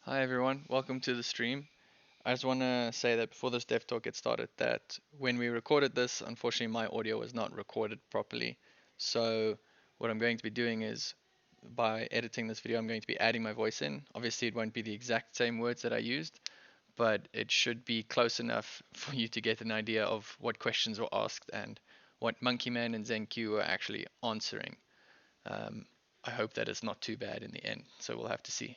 Hi everyone, welcome to the stream. I just want to say that before this DevTalk gets started, that when we recorded this, unfortunately my audio was not recorded properly. So what I'm going to be doing is, by editing this video, I'm going to be adding my voice in. Obviously it won't be the exact same words that I used, but it should be close enough for you to get an idea of what questions were asked and what Monkeyman and ZenQ were actually answering. Um, I hope that it's not too bad in the end, so we'll have to see.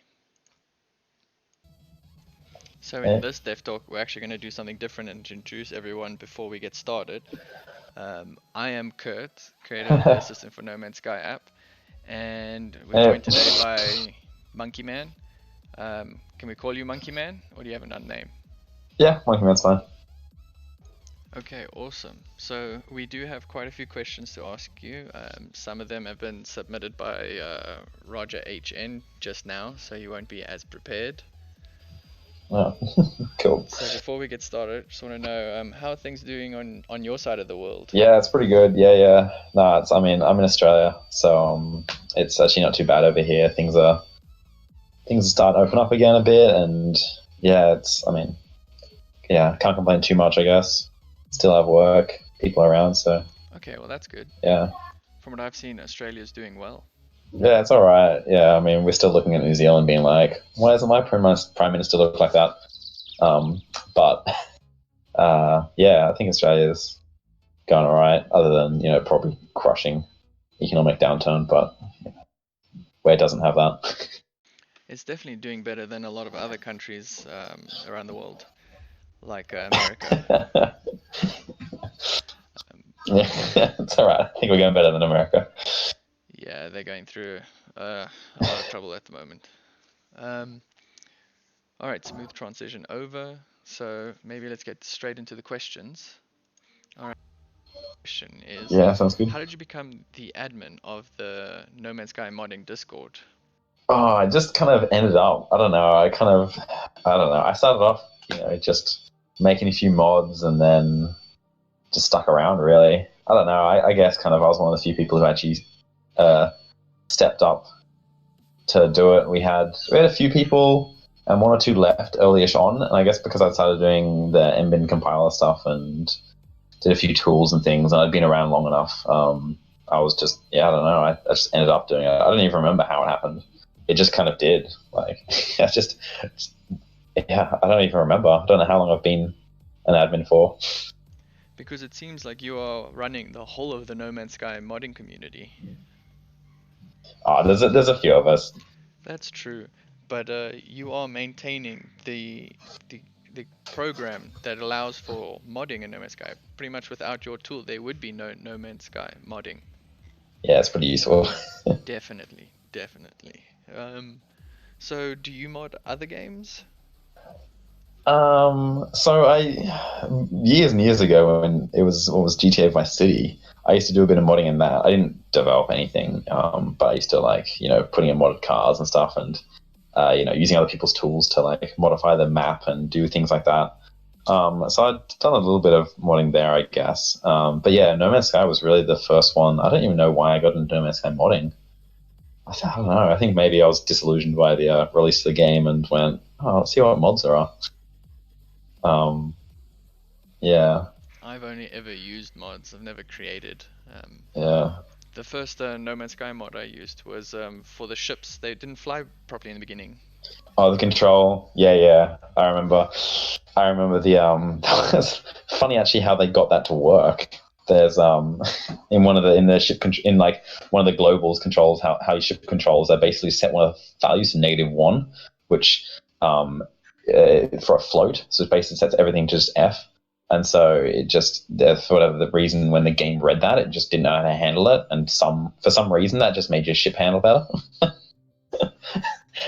So in Yeah. this Dev Talk, we're actually going to do something different and introduce everyone before we get started. I am Kurt, creator of the Assistant for No Man's Sky app, and we're joined today by Monkey Man. Can we call you Monkey Man, or do you have another name? Yeah, Monkey Man's fine. Okay, awesome. So we do have quite a few questions to ask you. Some of them have been submitted by Roger HN just now, so you won't be as prepared. Oh, cool. So before we get started, just want to know how are things doing on your side of the world? Yeah, it's pretty good. Yeah. No, I'm in Australia, so it's actually not too bad over here. Things are starting to open up again a bit, and yeah, can't complain too much, I guess. Still have work, people around, so Okay, well that's good. yeah. From what I've seen, Australia's doing well. Yeah, it's all right. Yeah, I mean, we're still looking at New Zealand, being like, why doesn't my prime minister look like that? But yeah, I think Australia's going all right, other than probably crushing economic downturn, but where it doesn't have that. It's definitely doing better than a lot of other countries around the world, like America. Um, Yeah, it's all right. I think we're going better than America. yeah, they're going through a lot of trouble at the moment. Um, all right, smooth transition over. So maybe let's get straight into the questions. All right, question is, Yeah, sounds good. how did you become the admin of the No Man's Sky modding Discord? Oh, I just kind of ended up. I don't know. I don't know. I started off, just making a few mods, and then just stuck around. Really, I don't know. I guess kind of I was one of the few people who actually uh, stepped up to do it. We had a few people, and one or two left early-ish on, and I guess because I started doing the mbin compiler stuff and did a few tools and things, and I'd been around long enough. I was just, I don't know. I just ended up doing it. I don't even remember how it happened. It just kind of did. Like, I I don't even remember. I don't know how long I've been an admin for. Because it seems like you are running the whole of the No Man's Sky modding community. There's a few of us. That's true, but you are maintaining the program that allows for modding in No Man's Sky. Pretty much without your tool, there would be no Man's Sky modding. Yeah, it's pretty useful. Definitely, definitely. So do you mod other games? So years and years ago, when it was what was GTA Vice City, I used to do a bit of modding in that. I didn't develop anything, but I used to putting in modded cars and stuff, and using other people's tools to like modify the map and do things like that. So I'd done a little bit of modding there, I guess. But yeah, No Man's Sky was really the first one. I don't even know why I got into No Man's Sky modding. I don't know. I think maybe I was disillusioned by the release of the game and went, oh, let's see what mods there are. Um, yeah, I've only ever used mods. I've never created. yeah. The first No Man's Sky mod I used was for the ships. They didn't fly properly in the beginning. Oh, the control. Yeah. I remember the that was funny actually how they got that to work. There's in the ship in like one of the globals controls how your ship controls. They basically set one of the values to -1, which for a float. So it basically sets everything to just F. And so it just, for whatever the reason, when the game read that, it just didn't know how to handle it. And for some reason, that just made your ship handle better.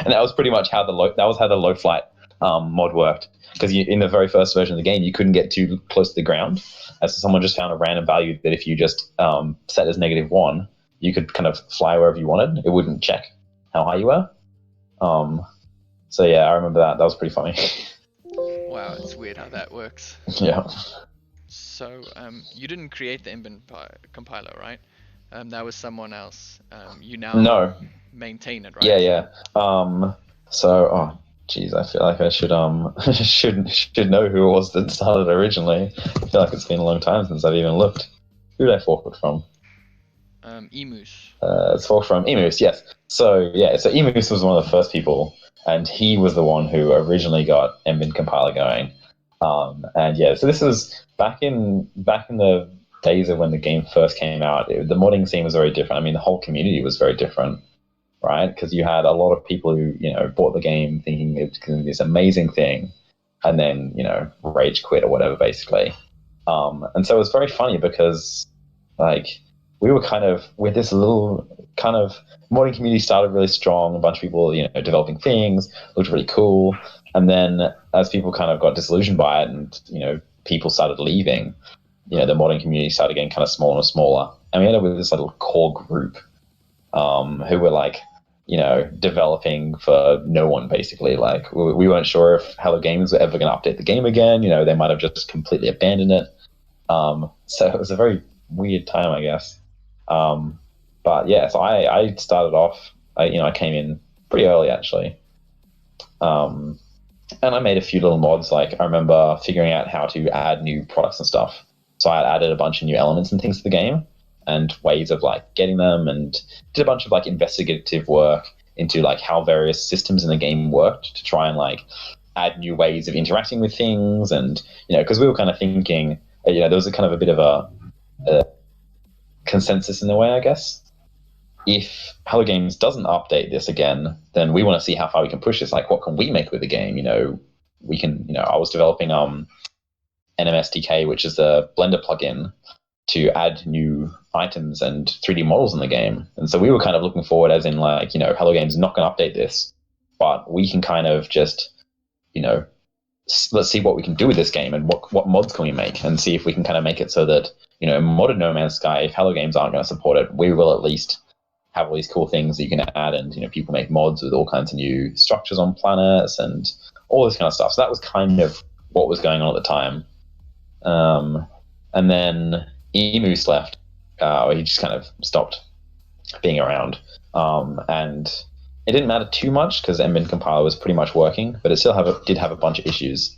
And that was pretty much how the low flight mod worked. Because in the very first version of the game, you couldn't get too close to the ground. And so someone just found a random value that if you just set as -1, you could kind of fly wherever you wanted. It wouldn't check how high you were. So yeah, I remember that. That was pretty funny. Wow, it's weird how that works. Yeah. So you didn't create the mbin compiler, right? That was someone else. You now No. maintain it, right? Yeah. So, Geez, I feel like I should should know who it was that started originally. I feel like it's been a long time since I've even looked. Who did I fork it from? Emus. It's forked from Emus, yes. So yeah, so Emus was one of the first people, and he was the one who originally got Mbin compiler going. And yeah, so this was back in the days of when the game first came out. The modding scene was very different. I mean, the whole community was very different, right? Because you had a lot of people who bought the game thinking it was going to be this amazing thing, and then rage quit or whatever, basically. And so it was very funny because like we were kind of with this little kind of modding community started really strong. A bunch of people developing things, looked really cool, and then as people kind of got disillusioned by it, and people started leaving, the modding community started getting kind of smaller and smaller, and we ended up with this little core group who were like developing for no one, basically. Like we weren't sure if Hello Games were ever going to update the game again. They might have just completely abandoned it. So it was a very weird time, I guess. But yeah, so I started off. I came in pretty early actually, and I made a few little mods. Like I remember figuring out how to add new products and stuff. So I added a bunch of new elements and things to the game, and ways of like getting them, and did a bunch of like investigative work into like how various systems in the game worked to try and like add new ways of interacting with things. And because we were kind of thinking, there was a kind of a bit of a consensus in a way, I guess. If Hello Games doesn't update this again, then we want to see how far we can push this. Like, what can we make with the game? We can. I was developing NMSDK, which is the Blender plugin to add new items and 3D models in the game. And so we were kind of looking forward, as in like, Hello Games is not going to update this, but we can kind of just, let's see what we can do with this game, and what mods can we make, and see if we can kind of make it so that, in modern No Man's Sky, if Hello Games aren't going to support it, we will at least have all these cool things that you can add, and people make mods with all kinds of new structures on planets and all this kind of stuff. So that was kind of what was going on at the time. And then Emus left. He just kind of stopped being around. And it didn't matter too much because Mbin compiler was pretty much working, but it still did have a bunch of issues.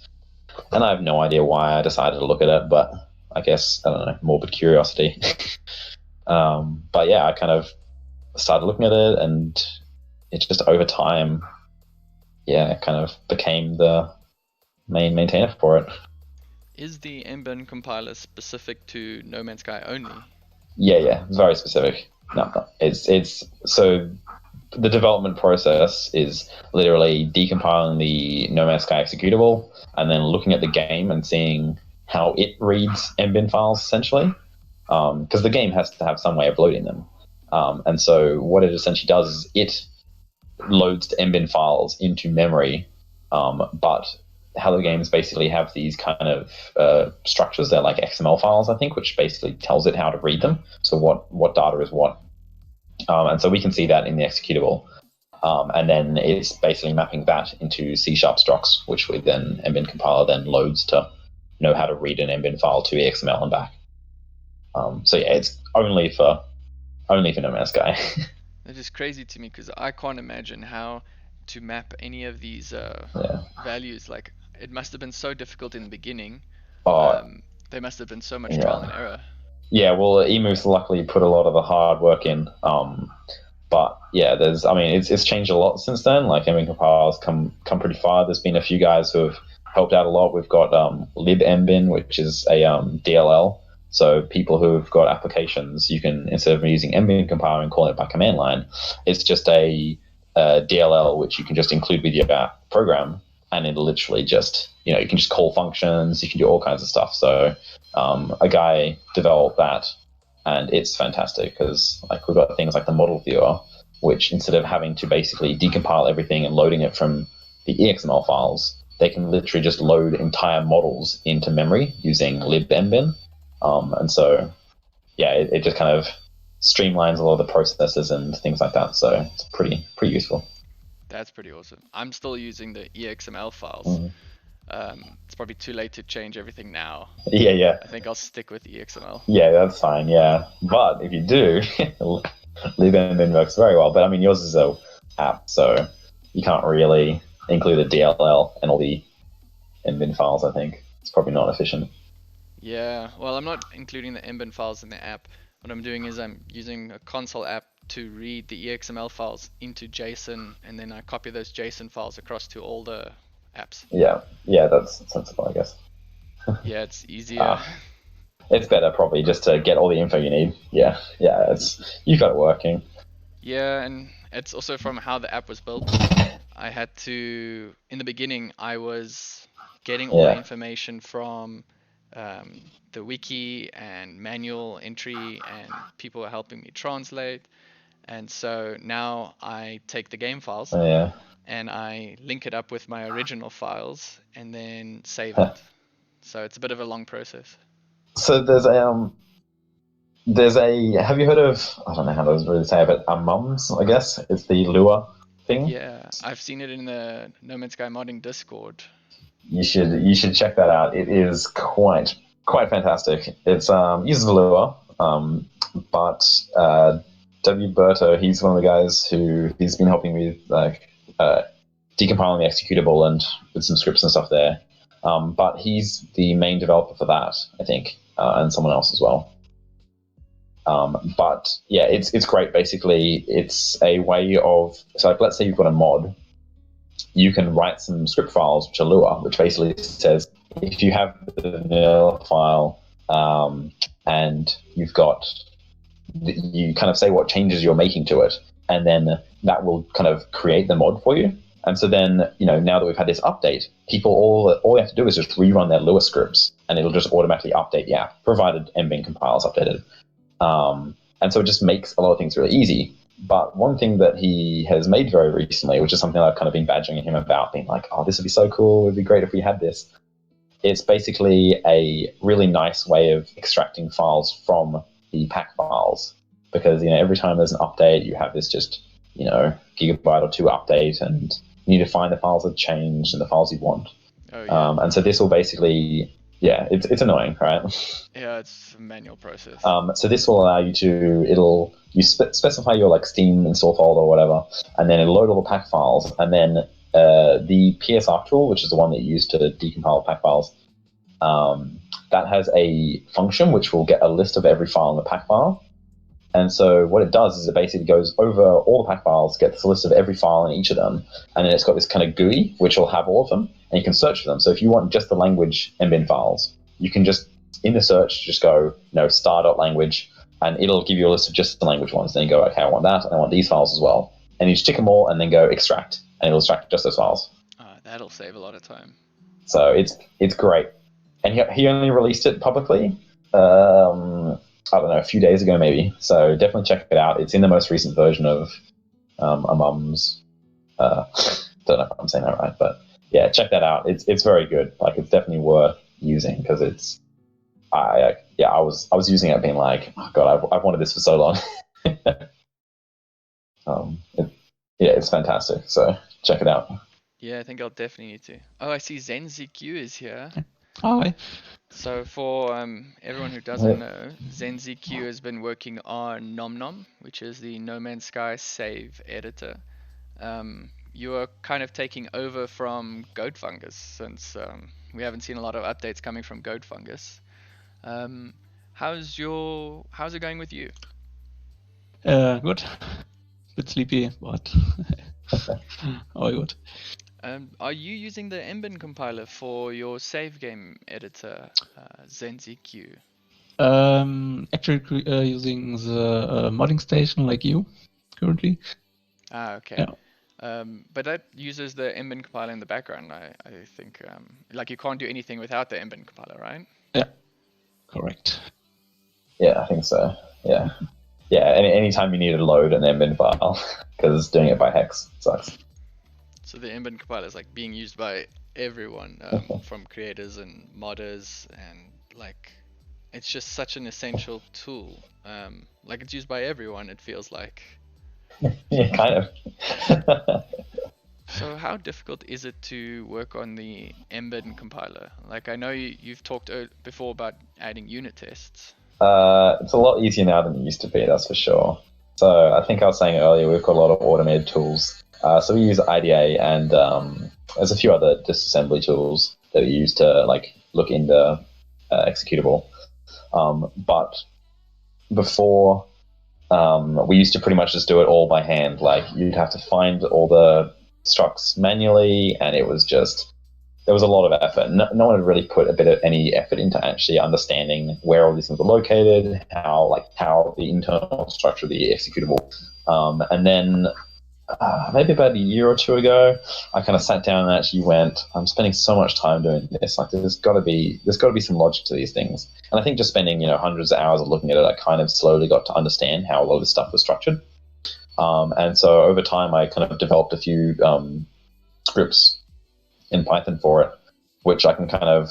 And I have no idea why I decided to look at it, but I guess, I don't know, morbid curiosity. But yeah, I kind of started looking at it, and it just over time, kind of became the main maintainer for it. Is the Mbin compiler specific to No Man's Sky only? Yeah, very specific. No, it's so the development process is literally decompiling the No Man's Sky executable and then looking at the game and seeing how it reads Mbin files, essentially, because the game has to have some way of loading them. And so what it essentially does is it loads the Mbin files into memory, but Hello Games basically have these kind of structures. They're like XML files, I think, which basically tells it how to read them. So what data is what. And so we can see that in the executable. And then it's basically mapping that into C# structs, which we then Mbin compiler then loads to know how to read an Mbin file to XML and back. So yeah, it's only for No Man's Sky. That is crazy to me because I can't imagine how to map any of these values. Like, it must have been so difficult in the beginning. There must have been so much trial and error. Yeah, well, Emus luckily put a lot of the hard work in. But yeah, it's changed a lot since then. Like, Mbin compilers come pretty far. There's been a few guys who have helped out a lot. We've got libmbin, which is a DLL. So people who've got applications, you can, instead of using Mbin compiler and calling it by command line, it's just a DLL which you can just include with your program, and it literally just, you can just call functions, you can do all kinds of stuff. So a guy developed that, and it's fantastic because like we've got things like the model viewer, which instead of having to basically decompile everything and loading it from the EXML files, they can literally just load entire models into memory using libmbin. And so, yeah, it just kind of streamlines a lot of the processes and things like that. So it's pretty useful. That's pretty awesome. I'm still using the EXML files. It's probably too late to change everything now. Yeah. I think I'll stick with EXML. Yeah, that's fine. Yeah, but if you do, libmbin works very well. But I mean, yours is a app, so you can't really include the DLL and all the mbin files. I think it's probably not efficient. Yeah, well, I'm not including the mbin files in the app. What I'm doing is I'm using a console app to read the XML files into JSON, and then I copy those JSON files across to all the apps. Yeah, that's sensible, I guess. Yeah, it's easier. It's better probably just to get all the info you need. Yeah, you've got it working. Yeah, and it's also from how the app was built. I had to, in the beginning, I was getting all the information from the wiki and manual entry, and people were helping me translate. And so now I take the game files and I link it up with my original files and then save it. So it's a bit of a long process. So there's a have you heard of, I don't know how to really say it, but mums, I guess it's the Lua thing. Yeah, I've seen it in the No Man's Sky modding Discord. You should check that out. It is quite fantastic. It's uses Lua, but W. Berto, he's one of the guys he's been helping me like decompiling the executable and with some scripts and stuff there. But he's the main developer for that, I think, and someone else as well. But yeah, it's great. Basically, it's a way of, so like, let's say you've got a mod, you can write some script files which are Lua, which basically says if you have the vanilla file and you kind of say what changes you're making to it, and then that will kind of create the mod for you. And so then, now that we've had this update, people all they have to do is just rerun their Lua scripts, and it'll just automatically update the app, provided mbin compile is updated. And so it just makes a lot of things really easy. But one thing that he has made very recently, which is something I've kind of been badgering him about, being like, oh, this would be so cool, it would be great if we had this. It's basically a really nice way of extracting files from the pack files. Because, every time there's an update, you have this just, gigabyte or two update, and you need to find the files that changed and the files you want. Oh, yeah. And so this will basically, it's annoying, right? Yeah, it's a manual process. So this will allow you to, specify your like Steam install folder or whatever, and then it'll load all the pack files, and then the PSR tool, which is the one that you use to decompile pack files, that has a function which will get a list of every file in the pack file. And so what it does is it basically goes over all the pack files, gets a list of every file in each of them, and then it's got this kind of GUI which will have all of them, and you can search for them. So if you want just the language mbin files, you can just, in the search, just go, star.language, and it'll give you a list of just the language ones. Then you go, okay, I want that, and I want these files as well. And you just tick them all, and then go extract, and it'll extract just those files. That'll save a lot of time. So it's great. And he only released it publicly, I don't know, a few days ago maybe. So definitely check it out. It's in the most recent version of Amum's. Don't know if I'm saying that right, but yeah, check that out. It's very good. Like, it's definitely worth using, because it's. I was using it being like, oh god, I've wanted this for so long. It's fantastic. So check it out. Yeah, I think I'll definitely need to. Oh, I see ZenZQ is here. Hi. So for everyone who doesn't know, ZenZQ has been working on NomNom, which is the No Man's Sky save editor. You are kind of taking over from Goat Fungus, since we haven't seen a lot of updates coming from Goat Fungus. How's it going with you? Good. Bit sleepy, but all good. Are you using the mbin compiler for your save game editor, ZenZQ? Actually, using the modding station like you currently. Okay. Yeah. But that uses the mbin compiler in the background. I think like you can't do anything without the mbin compiler, right? Yeah. Correct. Yeah, I think so. Yeah. Anytime you need to load an mbin file, because doing it by hex sucks. So the mbin compiler is like being used by everyone, from creators and modders, and like it's just such an essential tool. Like it's used by everyone, it feels like. Yeah, kind of. So how difficult is it to work on the mbin compiler? Like, I know you've talked before about adding unit tests. It's a lot easier now than it used to be, that's for sure. So I think I was saying earlier, we've got a lot of automated tools, So we use IDA, and there's a few other disassembly tools that we use to like look into executable. But before, we used to pretty much just do it all by hand. Like you'd have to find all the structs manually, and it was just there was a lot of effort. No one had really put any effort into actually understanding where all these things were located, how the internal structure of the executable. And then maybe about a year or two ago, I kind of sat down and actually went, I'm spending so much time doing this. Like there's got to be some logic to these things. And I think just spending hundreds of hours of looking at it, I kind of slowly got to understand how a lot of this stuff was structured. And so over time, I kind of developed a few scripts in Python for it, which I can kind of,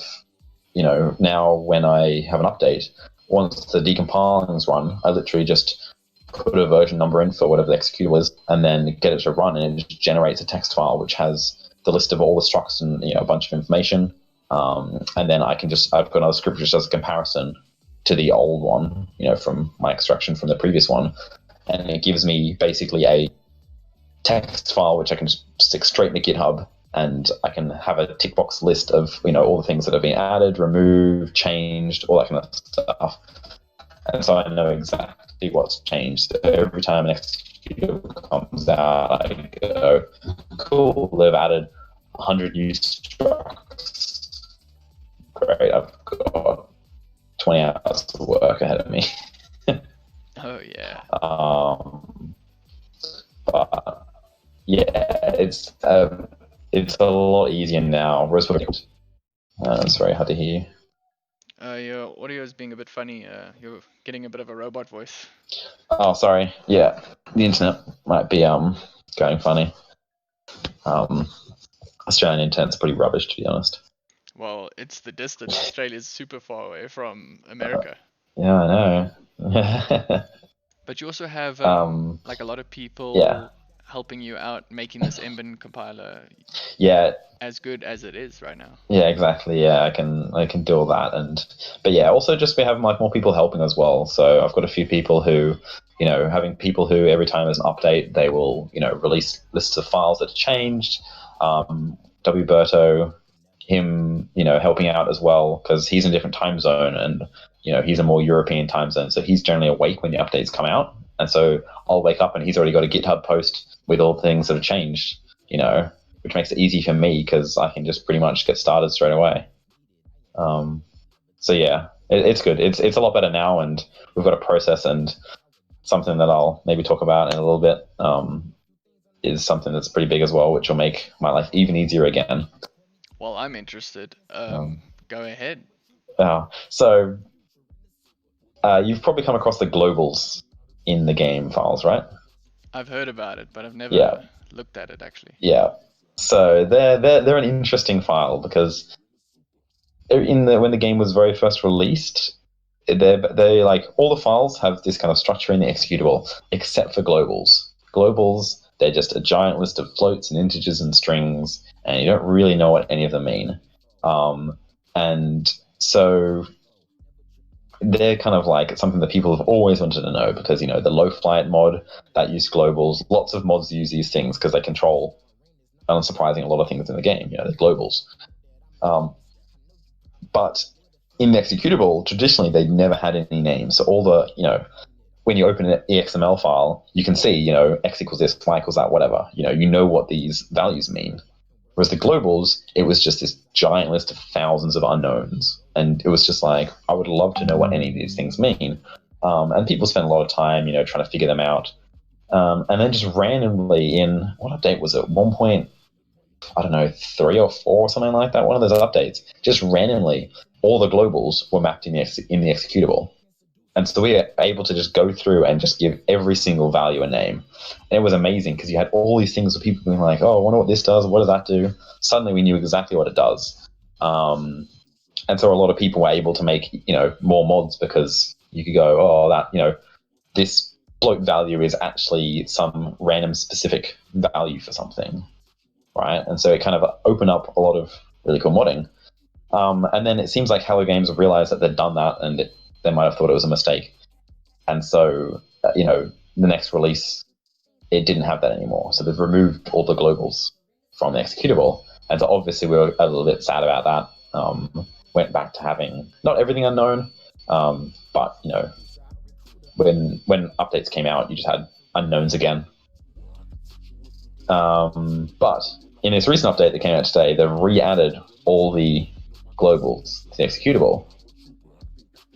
now when I have an update, once the decompiling is run, I literally just put a version number in for whatever the executable is, and then get it to run, and it just generates a text file which has the list of all the structs and a bunch of information. And then I've got another script which does a comparison to the old one, from my extraction from the previous one, and it gives me basically a text file which I can just stick straight into GitHub, and I can have a tick box list of all the things that have been added, removed, changed, all that kind of stuff. And so I know exactly what's changed. So every time an executable comes out, I go, cool, they've added 100 new structs. Great, I've got 20 hours of work ahead of me. Oh, yeah. But yeah, it's a lot easier now. Whereas it's very hard to hear you. Your audio is being a bit funny. You're getting a bit of a robot voice. Oh, sorry. Yeah, the internet might be going funny. Australian internet's pretty rubbish, to be honest. Well, it's the distance. Australia's super far away from America. Yeah, I know. But you also have like a lot of people helping you out, making this Emben compiler as good as it is right now. Yeah, exactly. Yeah, I can do all that, but yeah, also just we have like more people helping as well. So I've got a few people who, having people who every time there's an update, they will release lists of files that are changed. Wberto, him helping out as well because he's in a different time zone, and he's a more European time zone, so he's generally awake when the updates come out, and so I'll wake up and he's already got a GitHub post with all the things that have changed, which makes it easy for me because I can just pretty much get started straight away. So yeah, it's good. It's a lot better now, and we've got a process, and something that I'll maybe talk about in a little bit is something that's pretty big as well, which will make my life even easier again. Well, I'm interested. Go ahead. So you've probably come across the globals in the game files, right? I've heard about it, but I've never looked at it actually. Yeah. So they're an interesting file because when the game was very first released, they like all the files have this kind of structure in the executable, except for globals. Globals, they're just a giant list of floats and integers and strings, and you don't really know what any of them mean. And so they're kind of like something that people have always wanted to know because, the low flight mod that used globals, lots of mods use these things because they control, unsurprising, a lot of things in the game, they're globals. But in the executable, traditionally, they never had any names. So all the, when you open an EXML file, you can see, X equals this, Y equals that, whatever. You know what these values mean. Whereas the globals, it was just this giant list of thousands of unknowns. And it was just like, I would love to know what any of these things mean. And people spend a lot of time, trying to figure them out. And then just randomly in, what update was it? 1.3 or 4 or something like that. One of those updates, just randomly, all the globals were mapped in the executable. And so we were able to just go through and just give every single value a name. And it was amazing because you had all these things of people being like, oh, I wonder what this does. What does that do? Suddenly we knew exactly what it does. And so a lot of people were able to make, more mods because you could go, oh, that, this float value is actually some random specific value for something, right? And so it kind of opened up a lot of really cool modding. And then it seems like Hello Games have realized that they'd done that and they might have thought it was a mistake. And so, the next release it didn't have that anymore. So they've removed all the globals from the executable. And so obviously we were a little bit sad about that. Went back to having not everything unknown, but when updates came out, you just had unknowns again. But in this recent update that came out today, they've re-added all the globals to the executable.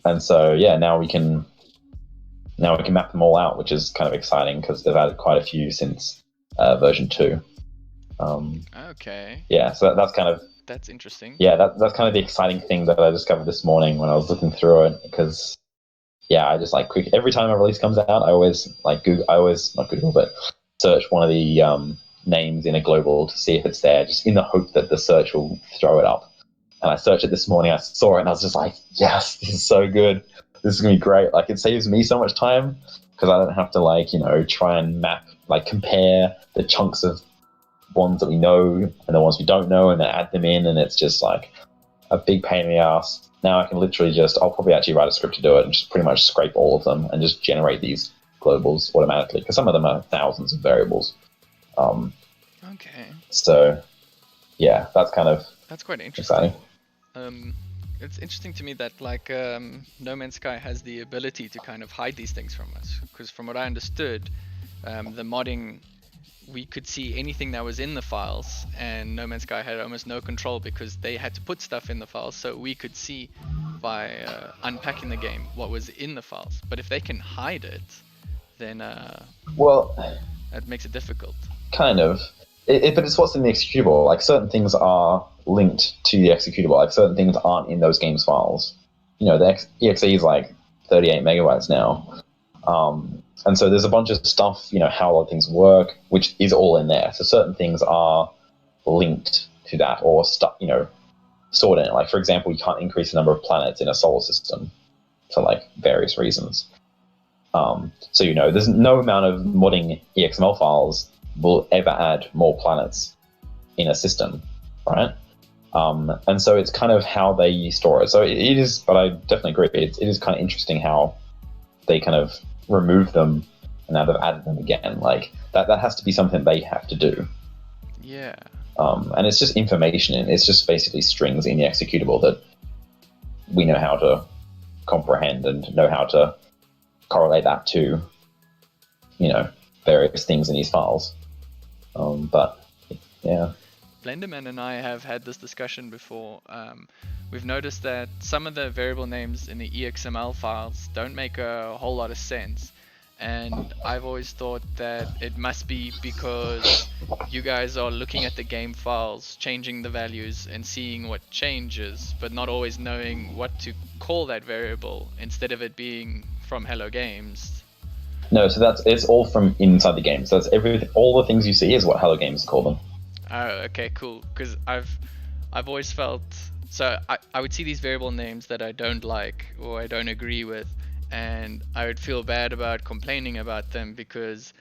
And so, now we can map them all out, which is kind of exciting because they've added quite a few since version 2. Okay. Yeah, so that's interesting. Yeah, that's kind of the exciting thing that I discovered this morning when I was looking through it, because I just every time a release comes out, I always not Google, but search one of the names in a global to see if it's there, just in the hope that the search will throw it up. And I searched it this morning, I saw it, and I was just like, yes, this is so good. This is going to be great. Like, it saves me so much time because I don't have to, try and compare the chunks of ones that we know and the ones we don't know and then add them in. And it's just like a big pain in the ass. Now I can literally I'll probably actually write a script to do it and just pretty much scrape all of them and just generate these globals automatically, because some of them are thousands of variables. Okay. So, yeah, that's quite interesting. Exciting. It's interesting to me that No Man's Sky has the ability to kind of hide these things from us, because from what I understood, the modding, we could see anything that was in the files, and No Man's Sky had almost no control because they had to put stuff in the files, so we could see by unpacking the game what was in the files. But if they can hide it, then that makes it difficult. Kind of. But it's what's in the executable. Like, certain things are linked to the executable. Like, certain things aren't in those games files. The exe is like 38 megabytes now. And so there's a bunch of stuff, how a lot of things work, which is all in there. So certain things are linked to that or stored in it. Like, for example, you can't increase the number of planets in a solar system for various reasons. So there's no amount of modding EXML files will ever add more planets in a system, right? And so it's kind of how they store it. So it is, but I definitely agree, it is kind of interesting how they kind of remove them and now they've added them again. Like, that has to be something they have to do. Yeah. And it's just information, it's just basically strings in the executable that we know how to comprehend and know how to correlate that to, various things in these files. But yeah. Blenderman and I have had this discussion before. We've noticed that some of the variable names in the EXML files don't make a whole lot of sense. And I've always thought that it must be because you guys are looking at the game files, changing the values and seeing what changes, but not always knowing what to call that variable instead of it being from Hello Games. No, so it's all from inside the game. So that's everything. All the things you see is what Hello Games call them. Oh, okay, cool. Because I've always felt, so I would see these variable names that I don't like or I don't agree with, and I would feel bad about complaining about them because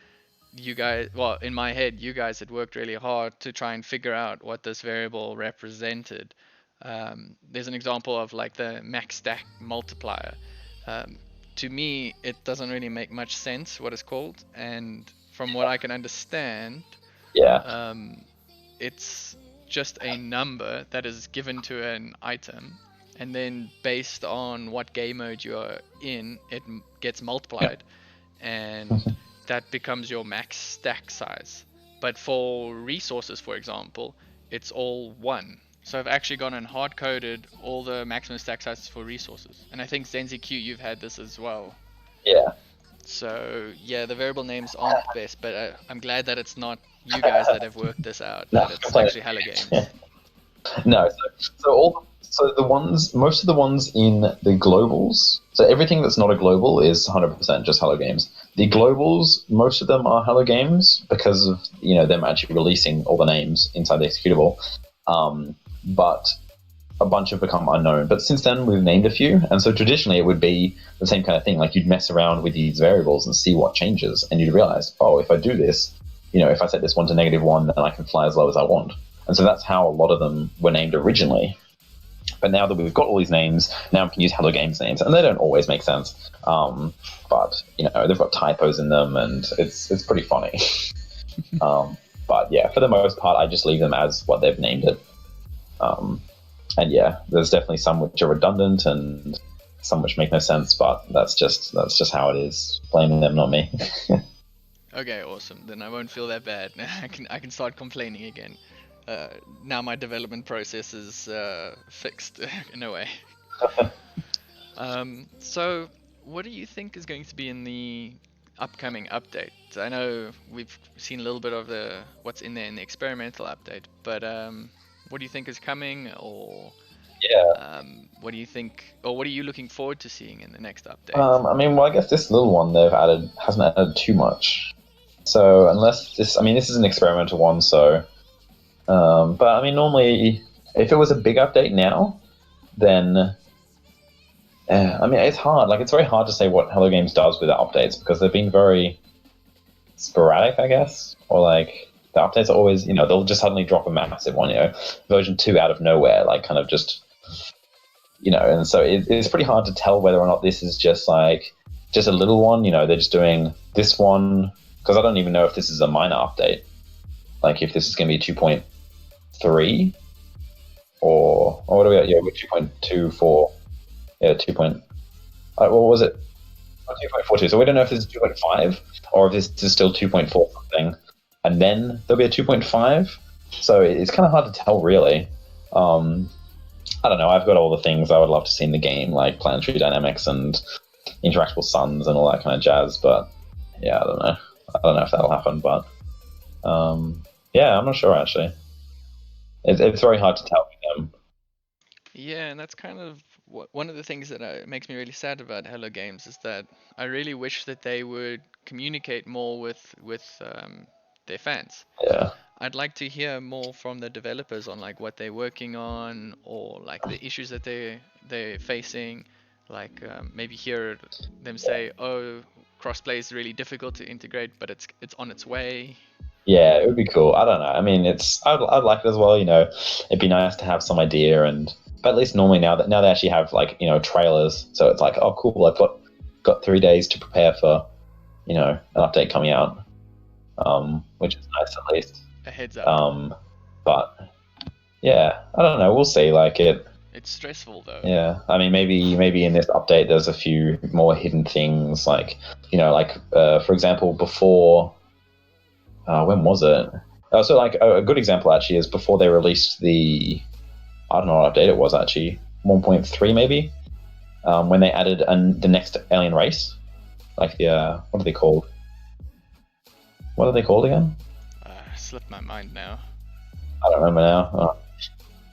you guys, well, in my head, you guys had worked really hard to try and figure out what this variable represented. There's an example of the max stack multiplier. To me, it doesn't really make much sense what it's called, and from what I can understand, it's just a number that is given to an item, and then based on what game mode you are in, it gets multiplied, and that becomes your max stack size. But for resources, for example, it's all 1. So I've actually gone and hard-coded all the maximum stack sizes for resources. And I think ZenziQ, you've had this as well. Yeah. So, yeah, the variable names aren't the best, but I'm glad that it's not you guys that have worked this out, that it's actually Hello Games. No, most of the ones in the globals, so everything that's not a global is 100% just Hello Games. The globals, most of them are Hello Games because of, them actually releasing all the names inside the executable. But a bunch have become unknown. But since then, we've named a few. And so traditionally, it would be the same kind of thing. Like, you'd mess around with these variables and see what changes. And you'd realize, oh, if I do this, if I set this one to -1, then I can fly as low as I want. And so that's how a lot of them were named originally. But now that we've got all these names, now we can use Hello Games names, and they don't always make sense. But they've got typos in them, and it's pretty funny. But yeah, for the most part, I just leave them as what they've named it. And yeah, there's definitely some which are redundant and some which make no sense, but that's just how it is. Blame them, not me. Okay, awesome. Then I won't feel that bad. I can start complaining again. Now my development process is fixed in a way. So what do you think is going to be in the upcoming update? I know we've seen a little bit of what's in there in the experimental update, but what do you think is coming, or Yeah. what do you think, or what are you looking forward to seeing in the next update? I guess this little one they've added hasn't added too much. So unless this is an experimental one, so. But I mean, normally, if it was a big update now, then it's hard. Like, it's very hard to say what Hello Games does with the updates because they've been very sporadic, I guess. Or like the updates are always, they'll just suddenly drop a massive one. Version 2 out of nowhere, like kind of just, And so it's pretty hard to tell whether or not this is just a little one. They're just doing this one because I don't even know if this is a minor update. Like if this is going to be 2.3 or what are we at? Yeah, we're 2.24. Yeah, 2. What was it? 2.42. So we don't know if this is 2.5 or if this is still 2.4 something, and then there'll be a 2.5. So it's kind of hard to tell, really. I don't know. I've got all the things I would love to see in the game, like planetary dynamics and interactable suns and all that kind of jazz. But yeah, I don't know. I don't know if that'll happen, but yeah, I'm not sure actually. It's very hard to tell with them. Yeah, and that's kind of one of the things that makes me really sad about Hello Games is that I really wish that they would communicate more with their fans. Yeah. I'd like to hear more from the developers on like what they're working on or like the issues that they're facing. Like maybe hear them say, "Oh, crossplay is really difficult to integrate, but it's on its way." Yeah, it would be cool. I don't know. I mean, I'd like it as well. It'd be nice to have some idea, but at least normally now they actually have like trailers, so it's like, oh cool, I've got 3 days to prepare for an update coming out, which is nice at least. A heads up. But yeah, I don't know. We'll see. Like it's stressful though. Yeah, I mean, maybe in this update there's a few more hidden things, like for example, before. When was it? So like a good example actually is before they released the, I don't know what update it was actually, 1.3 maybe, when they added the next alien race, like the what are they called? What are they called again? Slipped my mind now. I don't remember now.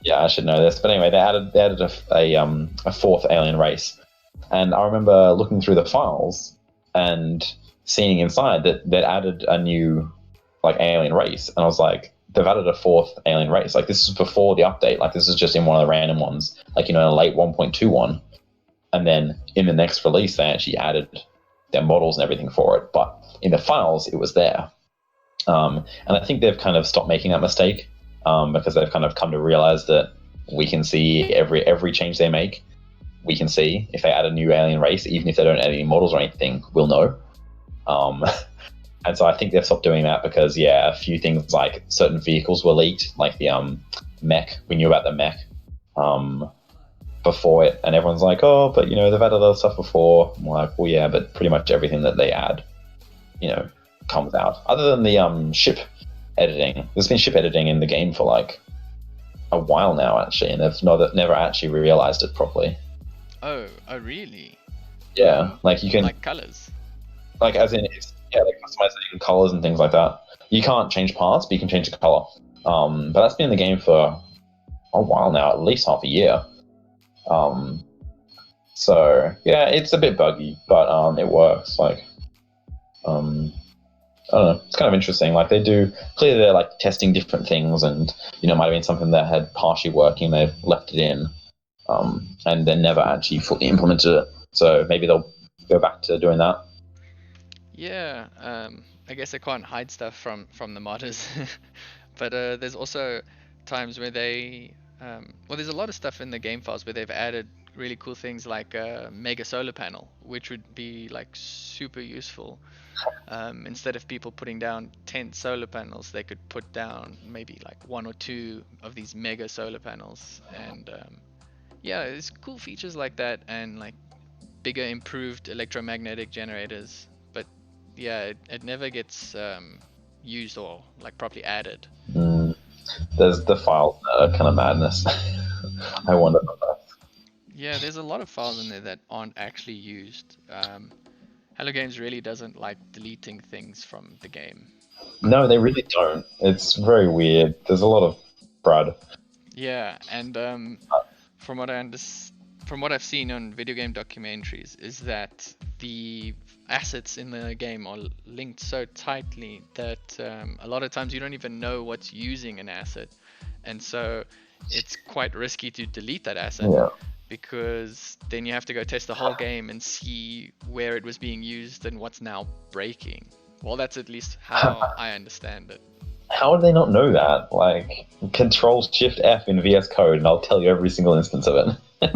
Yeah, I should know this, but anyway, they added a fourth alien race, and I remember looking through the files and seeing inside that they'd added a new like alien race, and I was like, they've added a fourth alien race. Like this is before the update. Like this is just in one of the random ones, like in a late 1.21, and then in the next release they actually added their models and everything for it. But in the files it was there, and I think they've kind of stopped making that mistake because they've kind of come to realize that we can see every change they make. We can see if they add a new alien race, even if they don't add any models or anything, we'll know. And so I think they've stopped doing that because, yeah, a few things like certain vehicles were leaked, like the mech. We knew about the mech before it, and everyone's like, oh, but, they've added other stuff before. I'm like, well, yeah, but pretty much everything that they add, comes out. Other than the ship editing. There's been ship editing in the game for, like, a while now, actually, and they've never actually realized it properly. Oh, really? Yeah, like you can... Like colors? Like, as in, like customizing colors and things like that. You can't change parts, but you can change the color. But that's been in the game for a while now, at least half a year. So yeah, it's a bit buggy, but it works. Like, I don't know. It's kind of interesting. Like they're like testing different things, and might have been something that had partially working. They've left it in, and then never actually fully implemented it. So maybe they'll go back to doing that. Yeah, I guess they can't hide stuff from the modders, but there's also times where they Well, there's a lot of stuff in the game files where they've added really cool things like a mega solar panel, which would be like super useful. Instead of people putting down 10 solar panels, they could put down maybe like one or two of these mega solar panels. And yeah, it's cool features like that, and like bigger, improved electromagnetic generators. But yeah, it never gets used or like properly added. There's the files that are kind of madness. I wonder about that. Yeah, there's a lot of files in there that aren't actually used. Hello Games really doesn't like deleting things from the game. No, they really don't. It's very weird. There's a lot of crud. Yeah, and from what from what I've seen on video game documentaries, is that the assets in the game are linked so tightly that a lot of times you don't even know what's using an asset, and so it's quite risky to delete that asset. Yeah. Because then you have to go test the whole game and see where it was being used and what's now breaking. Well, that's at least how I understand it. How would they not know that? Like, Control Shift F in VS Code, and I'll tell you every single instance of it.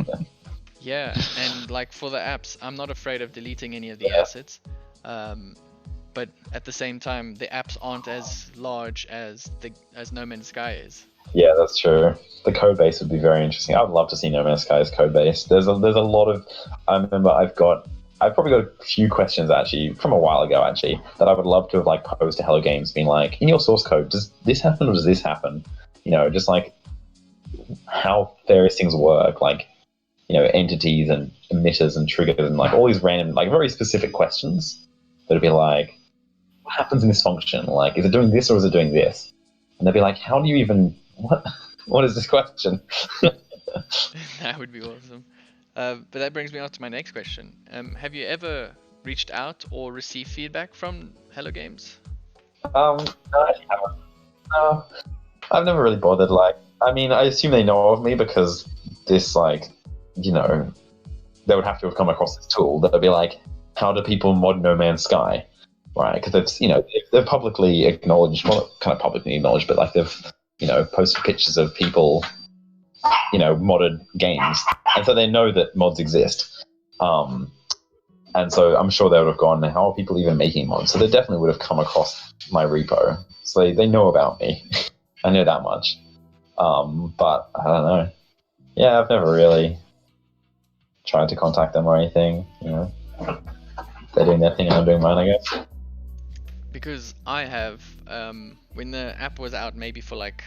Yeah, and like for the apps, I'm not afraid of deleting any of the assets. But at the same time, the apps aren't as large as No Man's Sky is. Yeah, that's true. The code base would be very interesting. I would love to see No Man's Sky's code base. There's a lot of. I remember I've probably got a few questions actually from a while ago actually that I would love to have like posed to Hello Games, being like, in your source code, does this happen or does this happen? You know, just like how various things work, like, you know, entities and emitters and triggers and like all these random, like very specific questions that'd be like, what happens in this function? Like, is it doing this or is it doing this? And they'd be like, how do you even what is this question? That would be awesome. But that brings me on to my next question. Have you ever reached out or received feedback from Hello Games? No, I haven't. No, I've never really bothered. Like, I mean, I assume they know of me because this, like, you know, they would have to have come across this tool that would be like, how do people mod No Man's Sky? Right? Because they've, you know, they've publicly acknowledged, well, kind of publicly acknowledged, but like they've, you know, posted pictures of people, you know, modded games, and so they know that mods exist. And so I'm sure they would have gone, how are people even making mods? So they definitely would have come across my repo. So they know about me. I know that much. But I don't know. Yeah, I've never really tried to contact them or anything. You know, they're doing their thing and I'm doing mine, I guess. Because I have, when the app was out maybe for like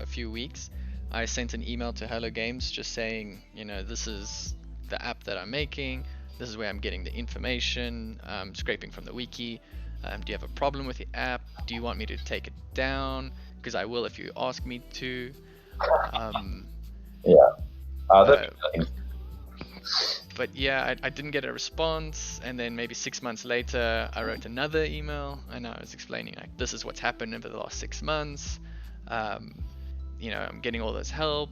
a few weeks, I sent an email to Hello Games just saying, you know, this is the app that I'm making, this is where I'm getting the information, scraping from the wiki. Do you have a problem with the app? Do you want me to take it down? Because I will if you ask me to. But yeah, I didn't get a response, and then maybe 6 months later, I wrote another email, and I was explaining like, this is what's happened over the last 6 months. You know, I'm getting all this help.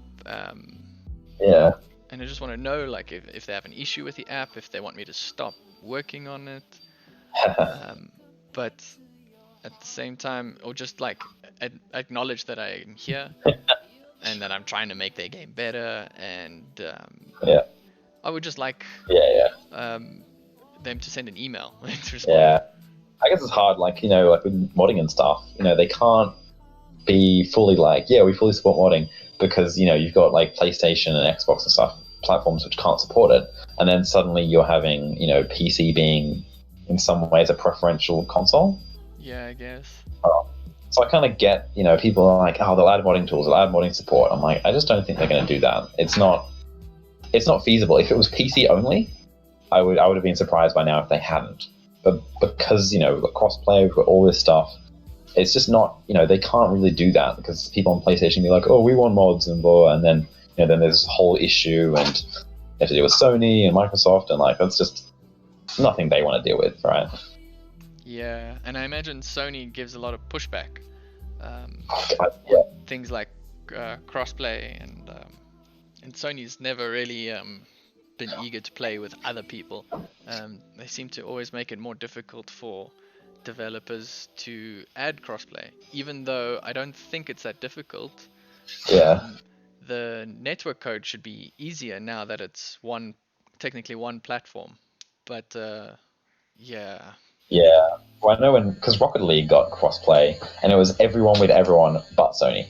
Yeah. And I just want to know, like, if they have an issue with the app, if they want me to stop working on it. But at the same time, or just like acknowledge that I'm here and that I'm trying to make their game better, and I would just like them to send an email to respond. Yeah, I guess it's hard, like, you know, like with modding and stuff, you know, they can't be fully like, yeah, we fully support modding, because, you know, you've got like PlayStation and Xbox and stuff, platforms which can't support it, and then suddenly you're having, you know, PC being in some ways a preferential console. Yeah, I guess. So I kind of get, you know, people are like, oh, they'll add modding tools, they'll add modding support. I'm like, I just don't think they're going to do that. It's not feasible. If it was PC only, I would have been surprised by now if they hadn't. But because, you know, we've got crossplay, we've got all this stuff, it's just not, you know, they can't really do that, because people on PlayStation be like, oh, we want mods and blah, and then, you know, then there's this whole issue, and you have to deal with Sony and Microsoft, and like, that's just nothing they want to deal with, right? Yeah, and I imagine Sony gives a lot of pushback. Yeah. Things like crossplay, and Sony's never really been eager to play with other people. They seem to always make it more difficult for developers to add crossplay, even though I don't think it's that difficult. Yeah. The network code should be easier now that it's technically one platform. But yeah, Yeah. Well, I know because Rocket League got crossplay, and it was everyone with everyone but Sony.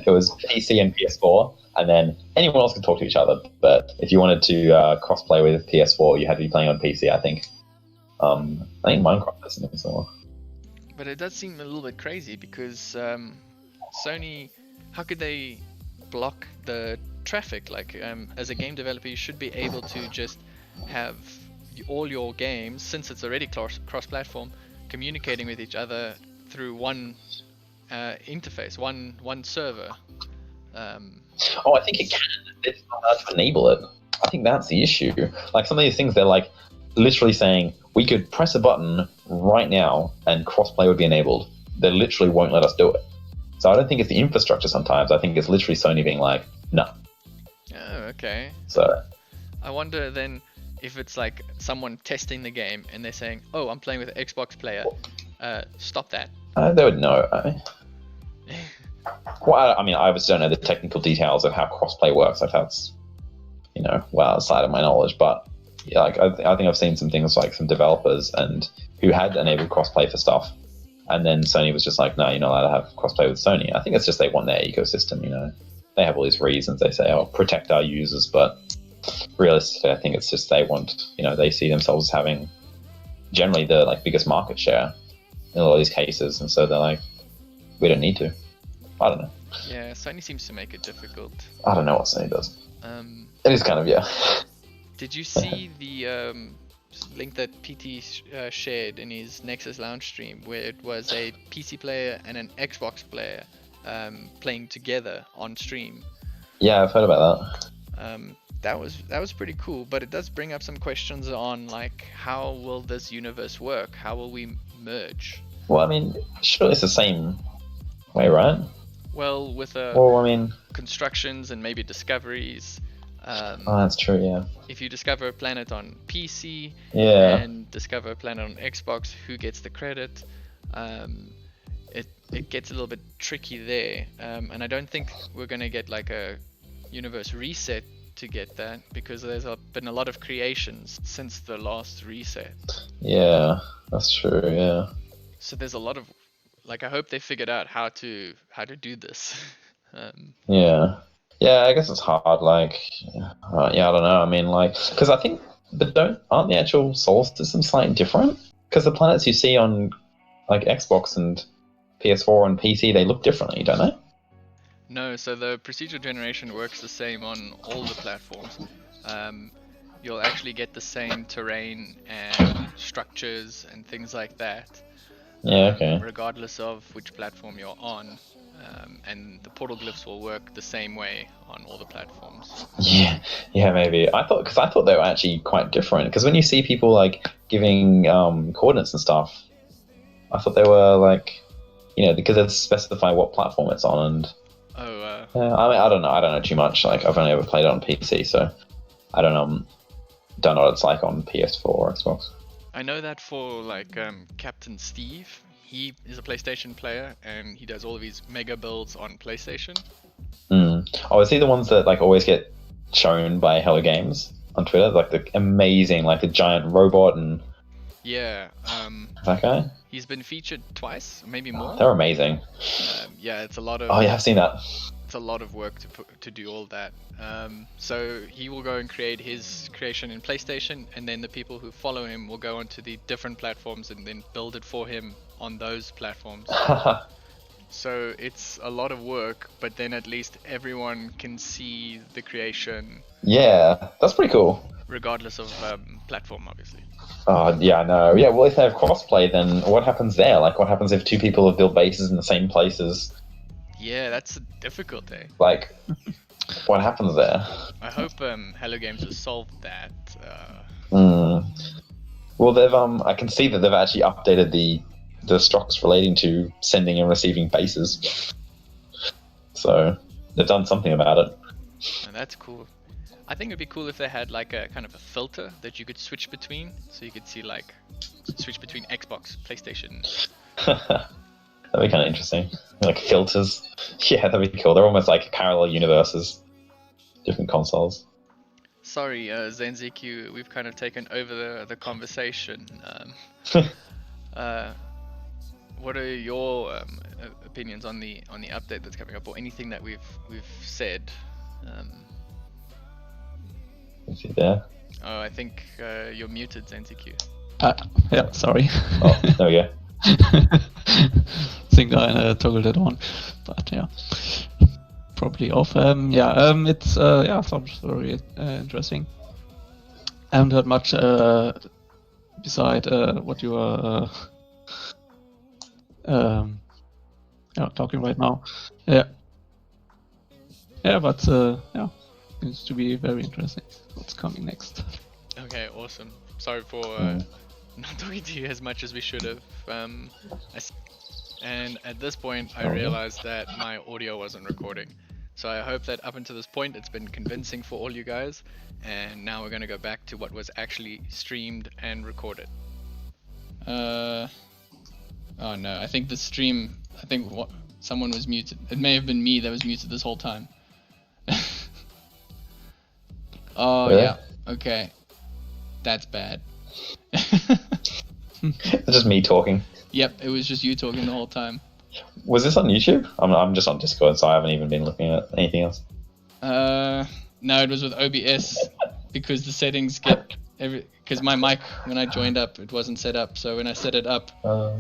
It was PC and PS4, and then anyone else could talk to each other. But if you wanted to crossplay with PS4, you had to be playing on PC. I think. I think Minecraft is as well. but it does seem a little bit crazy because Sony, how could they block the traffic? Like, as a game developer, you should be able to just have all your games, since it's already cross-platform, communicating with each other through one interface, one server. Oh, I think it can. It's not allowed to enable it. I think that's the issue. Like some of these things, they're like literally saying we could press a button right now and crossplay would be enabled. They literally won't let us do it. So I don't think it's the infrastructure sometimes. I think it's literally Sony being like, no. Oh, okay. So I wonder then if it's like someone testing the game and they're saying, "Oh, I'm playing with an Xbox player. Stop that." they would know. Well, I mean, I just don't know the technical details of how crossplay works. Like that's, well outside of my knowledge. But yeah, like I think I've seen some things like some developers and who had enabled crossplay for stuff, and then Sony was just like, no, you're not allowed to have crossplay with Sony. I think it's just they want their ecosystem. They have all these reasons. They say, oh, protect our users, but realistically, I think it's just they want, they see themselves as having generally the biggest market share in a lot of these cases, and so they're like, we don't need to. I don't know. Yeah, Sony seems to make it difficult. I don't know what Sony does. It is kind of, yeah. Did you see the link that PT shared in his Nexus Lounge stream, where it was a PC player and an Xbox player playing together on stream? Yeah, I've heard about that. That was pretty cool, but it does bring up some questions on how will this universe work? How will we merge? Well, I mean, surely it's the same way, right? Well, with constructions and maybe discoveries. Oh, that's true, yeah. If you discover a planet on PC and discover a planet on Xbox, who gets the credit? It gets a little bit tricky there, and I don't think we're going to get a universe reset to get that, because there's been a lot of creations since the last reset. Yeah, that's true, yeah. So there's a lot of I hope they figured out how to do this. Yeah, I guess it's hard. I don't know. I mean, because I think, but aren't the actual solar systems slightly different? Because the planets you see on Xbox and PS4 and PC, they look differently, don't they? No, so the procedural generation works the same on all the platforms. You'll actually get the same terrain and structures and things like that. Yeah, okay. Regardless of which platform you're on, and the portal glyphs will work the same way on all the platforms. Yeah, maybe. I thought they were actually quite different. Because when you see people giving coordinates and stuff, I thought they were because they specify what platform it's on. And I don't know. I don't know too much. I've only ever played it on PC, so I don't know what it's like on PS4 or Xbox. I know that for Captain Steve, he is a PlayStation player and he does all of his mega builds on PlayStation. Oh, is he the ones that always get shown by Hello Games on Twitter? The amazing, the giant robot and yeah, that guy. He's been featured twice, maybe more. They're amazing. Yeah, it's a lot of. Oh yeah, I've seen that. It's a lot of work to do all that. So he will go and create his creation in PlayStation, and then the people who follow him will go onto the different platforms and then build it for him on those platforms. So it's a lot of work, but then at least everyone can see the creation. Yeah, that's pretty cool. Regardless of platform, obviously. Oh, yeah, I know. Yeah, well, if they have crossplay, then what happens there? What happens if two people have built bases in the same places? Yeah, that's difficult, eh? What happens there? I hope Hello Games has solved that. Well, they've I can see that they've actually updated the stocks relating to sending and receiving bases. So they've done something about it. And that's cool. I think it'd be cool if they had a kind of a filter that you could switch between, so you could see switch between Xbox, PlayStation. That'd be kind of interesting. Like filters. Yeah, that'd be cool. They're almost like parallel universes, different consoles. Sorry, ZenZQ, we've kind of taken over the conversation. What are your opinions on the update that's coming up, or anything that we've said? Is he there? Oh, I think you're muted, ZenZQ. Yeah, sorry. Oh, there we go. Think I toggled it on, but yeah, probably off. It's sounds very interesting. I haven't heard much beside what you are talking right now. Yeah, but seems to be very interesting. What's coming next? Okay, awesome. Sorry for not talking to you as much as we should have. And at this point, I realized that my audio wasn't recording. So I hope that up until this point, it's been convincing for all you guys. And now we're going to go back to what was actually streamed and recorded. Oh no, I think the stream, someone was muted. It may have been me that was muted this whole time. Oh yeah, okay. That's bad. It's just me talking. Yep, it was just you talking the whole time. Was this on YouTube? I'm just on Discord, so I haven't even been looking at anything else. No, it was with OBS because the settings get because my mic when I joined up it wasn't set up, so when I set it up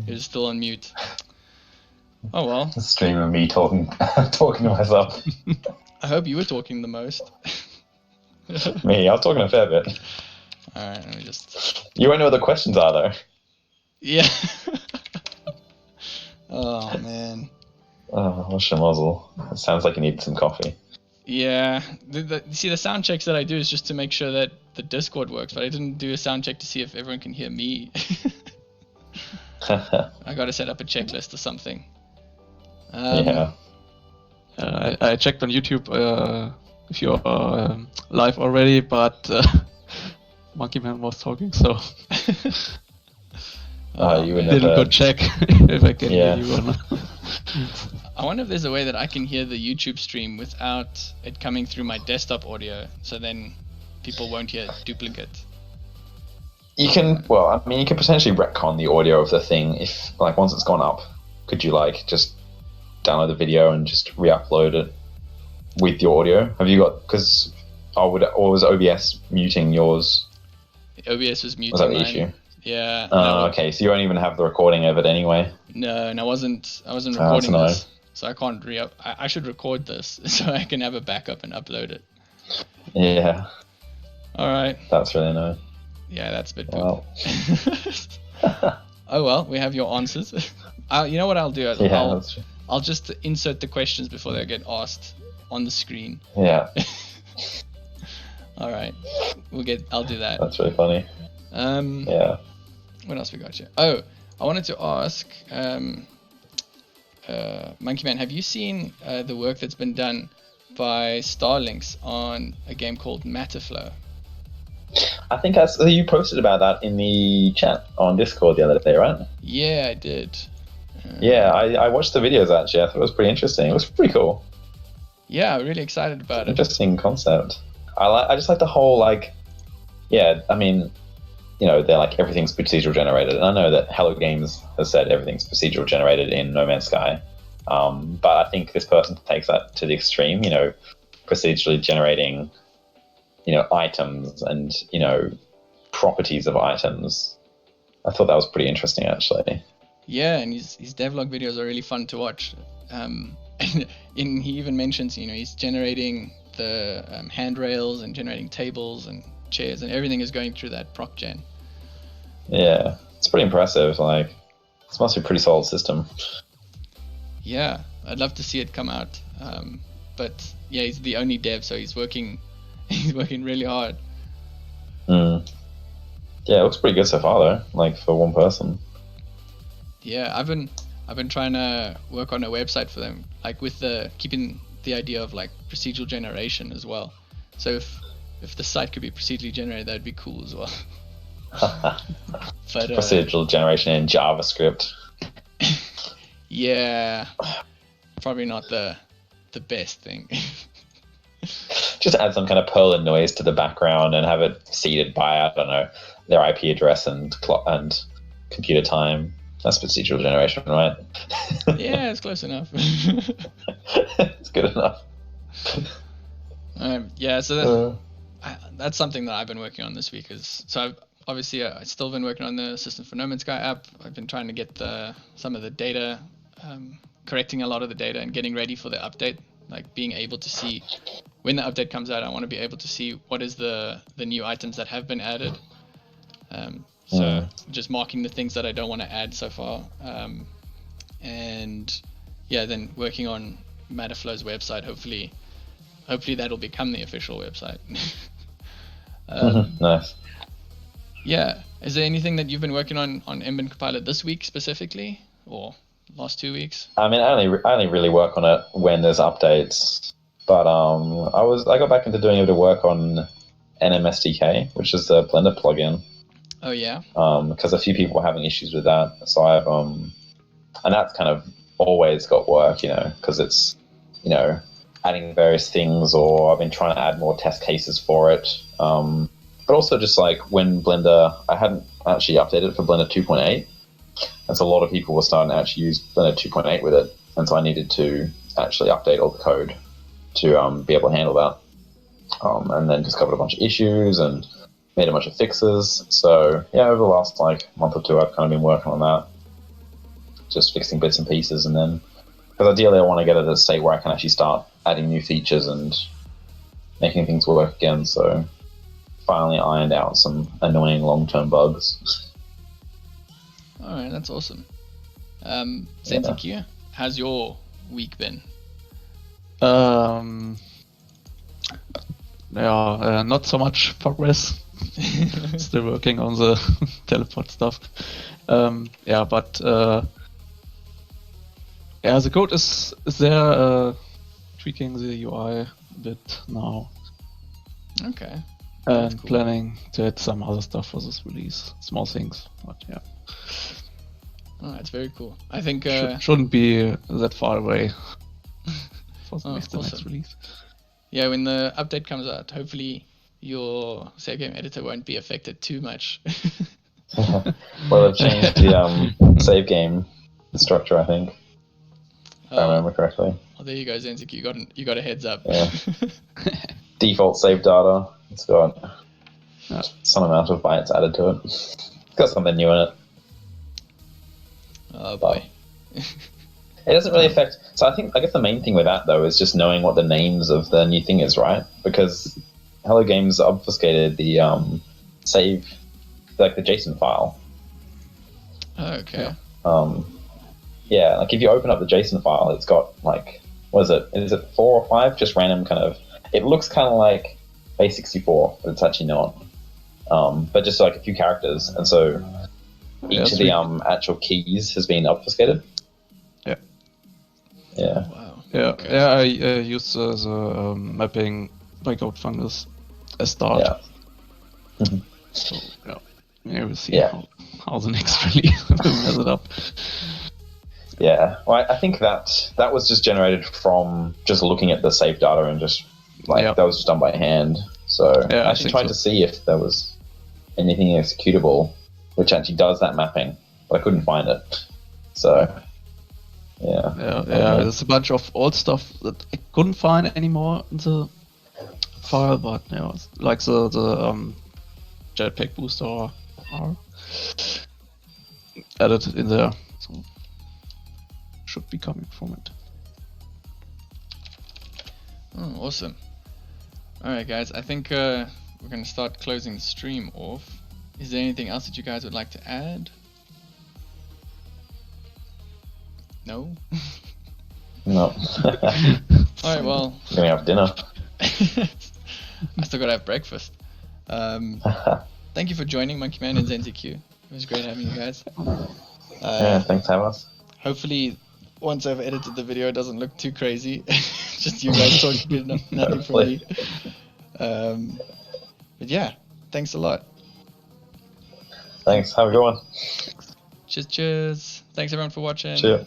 it was still on mute. Oh well. A stream of me talking talking to myself. I hope you were talking the most. Me, I was talking a fair bit. Alright, let me just... You won't know what the questions are, though. Yeah. Oh, man. Oh, what's your muzzle? It sounds like you need some coffee. Yeah. See, the sound checks that I do is just to make sure that the Discord works, but I didn't do a sound check to see if everyone can hear me. I gotta set up a checklist or something. Yeah. I checked on YouTube if you're live already, but Monkey Man was talking, so You would didn't go check if I can hear you or not. I wonder if there's a way that I can hear the YouTube stream without it coming through my desktop audio, so then people won't hear duplicate. You can, well, I mean, you could potentially retcon the audio of the thing if, like, once it's gone up, could you, like, just download the video and just re-upload it with your audio? Have you got, because, or was OBS muting yours? OBS was muting Was that the mine. issue? Yeah. Okay, so you don't even have the recording of it anyway? No, and I wasn't that's recording annoying. this, so I can't I should record this so I can have a backup and upload it. Yeah. Alright. That's really annoying. Yeah, that's a bit Wow. Oh well, we have your answers. You know what I'll do? That's true. I'll just insert the questions before they get asked on the screen. Yeah. Alright. I'll do that. That's really funny. Yeah. What else we got here? Oh, I wanted to ask, Monkey Man, have you seen the work that's been done by Starlinks on a game called Matterflow? I think you posted about that in the chat on Discord the other day, right? Yeah, I did. Yeah, I watched the videos actually. I thought it was pretty interesting. It was pretty cool. Yeah, I'm really excited about it. Interesting concept. I just like the whole, like, yeah, I mean, you know, they're like everything's procedural generated, and I know that Hello Games has said everything's procedural generated in No Man's Sky, but I think this person takes that to the extreme. You know, procedurally generating, you know, items and, you know, properties of items. I thought that was pretty interesting actually. Yeah, and his devlog videos are really fun to watch. And he even mentions, you know, he's generating the handrails and generating tables and chairs, and everything is going through that proc gen. Yeah, it's pretty impressive. Like, this must be a pretty solid system. Yeah, I'd love to see it come out. But yeah, he's the only dev, so he's working really hard. Yeah, it looks pretty good so far though, like for one person. Yeah, I've been trying to work on a website for them, like with keeping the idea of like procedural generation as well. So if the site could be procedurally generated, that'd be cool as well. But procedural generation in JavaScript. Yeah, probably not the best thing. Just add some kind of Perlin noise to the background and have it seeded by, I don't know, their IP address and computer time. That's procedural generation, right? Yeah, it's close enough. It's good enough. Yeah, so that's something that I've been working on this week. I've still been working on the AssistantNMS guy app. I've been trying to get some of the data, correcting a lot of the data and getting ready for the update. Like being able to see when the update comes out, I want to be able to see what is the new items that have been added. So just marking the things that I don't want to add so far. And yeah, then working on Matterflow's website. Hopefully that'll become the official website. Nice. Yeah. Is there anything that you've been working on Mbin Copilot this week specifically, or last 2 weeks? I mean, I only really work on it when there's updates. But I got back into doing a bit of work on NMSDK, which is the Blender plugin. Oh yeah. Because a few people were having issues with that, so I've and that's kind of always got work, because it's adding various things, or I've been trying to add more test cases for it. But also just like when Blender, I hadn't actually updated it for Blender 2.8, and so a lot of people were starting to actually use Blender 2.8 with it, and so I needed to actually update all the code to be able to handle that, and then discovered a bunch of issues and made a bunch of fixes. So yeah, over the last month or two, I've kind of been working on that, just fixing bits and pieces, and then because ideally I want to get it at a state where I can actually start adding new features and making things work again. So finally ironed out some annoying long-term bugs. All right, that's awesome. Zenzik, how's your week been? Not so much progress. Still working on the teleport stuff. But the code is there, tweaking the UI a bit now. Okay. And cool. Planning to add some other stuff for this release. Small things, but yeah. Oh, that's very cool. I think shouldn't be that far away for the next release. Yeah, when the update comes out, hopefully your save game editor won't be affected too much. Well, they've changed the save game structure, I think. If I remember correctly. Oh, there you go, Zenzik. You got a heads up. Yeah. Default save data. It's got some amount of bytes added to it. It's got something new in it. Oh boy. It doesn't really affect. So I guess the main thing with that though is just knowing what the names of the new thing is, right? Because Hello Games obfuscated the save, like the JSON file. Oh, okay. Yeah, like if you open up the JSON file, it's got what is it? Is it 4 or 5? Just random kind of. It looks kind of like base64, but it's actually not. But just a few characters, and so each of the actual keys has been obfuscated. Yeah. Yeah. Wow. Yeah. Okay. Yeah. I use the mapping by Goat Fungus as start. Yeah. So yeah, we'll see how the next release will mess it up. Yeah. Well, I think that was just generated from just looking at the save data and just that was just done by hand. So I actually tried to see if there was anything executable which actually does that mapping, but I couldn't find it. So yeah. There's a bunch of old stuff that I couldn't find anymore in the file, but like the jetpack booster are added in there, so should be coming from it. Oh, awesome. Alright guys, I think we're going to start closing the stream off. Is there anything else that you guys would like to add? No? No. Alright, well. I'm gonna have dinner. I still gotta have breakfast. Thank you for joining Monkey Man and ZenziQ. It was great having you guys. Thanks for having us. Hopefully, once I've edited the video, it doesn't look too crazy. Just you guys talking, nothing from me. But yeah, thanks a lot. Thanks. Have a good one. Cheers. Thanks everyone for watching. Cheers.